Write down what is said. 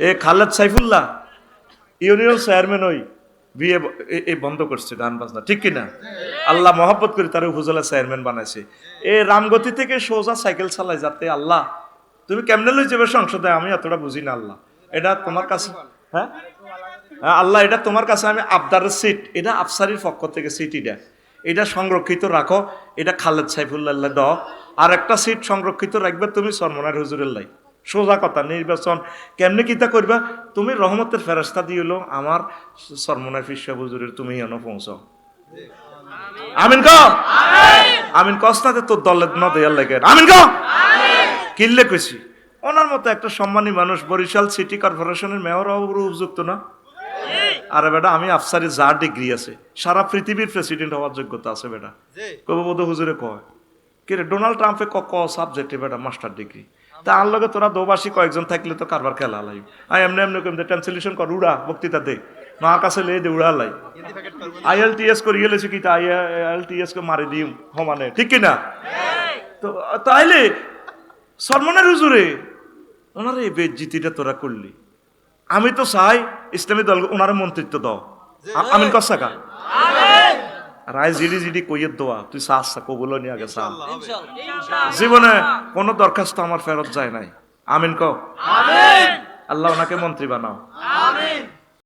এ Khaled Saifullah union chairman ওই বিয়ে এই বন্ধ করছে গান বাজনা, ঠিক কিনা? আল্লাহ মহব্বত করে তার উপজেলা চেয়ারম্যান বানাইছে। এ রামগতি থেকে সোজা সাইকেল চালায় যাতে। আল্লাহ তুমি কেমনে লই যাবে সংসদে, আমি এতটা বুঝি না। আল্লাহ এটা তোমার কাছে, হ্যাঁ আল্লাহ এটা তোমার কাছে আমি আবদারের সিট, এটা আফসারির পক্ষ থেকে সিট, এটা সংরক্ষিত রাখো। এটা খালেদ সাইফুল্লাহ দাও। আর একটা সিট সংরক্ষিত রাখবে তুমি সরমনার হুজুরের লাই। সোজা কথা, নির্বাচন কেমনে কিতা করবা তুমি? রহমতের ফেরেশতা দিয়েলো আমার সরমনার ফিসা হুজুরের, তুমি এনে পৌঁছাও। আমিন ক আমিন কস্তাতে তোর দলে ন দেয়ার লাগে আমিন ক কিল্লে কইছি। ওনার মতো একটা সম্মানী মানুষ বরিশাল সিটি কর্পোরেশনের মেয়র উপযুক্ত না? আরে বেটা আমি আফসারি যার ডিগ্রি আছে সারা পৃথিবীর প্রেসিডেন্ট হওয়ার যোগ্যতা আছে বেটা। কবে বোধ হুজুরে কয় কে রে ডোনাল্ড ট্রাম্পে ক সাবজেক্টে বেটা মাস্টার ডিগ্রি। তা আর লগে তোরা দোবাসী কয়েকজন থাকলে তো কারবার খেলা লাই। এমনি এমনি কেমন ট্রান্সলেশন কর, উড়া বক্তৃতা দে, মার কাছে লে দে উড়া লাই। IELTS করি গেলেছি কি IELTS কে মারি দিম সমানে, ঠিক কিনা? তো তাইলে সলমনের হুজুরে ওনার এই বেজ্জিতিটা তোরা করলি। আমি তো চাই ইসলামী দল ওনার মন্ত্রিত্ব দাও। আমিন কসাকা রায় জিডি জিডি কইয়ের দোয়া তুই চাস কবুল নি আগে চা। জীবনে কোনো দরখাস্ত আমার ফেরত যায় নাই। আমিন ক আল্লাহ ওনাকে মন্ত্রী বানাও।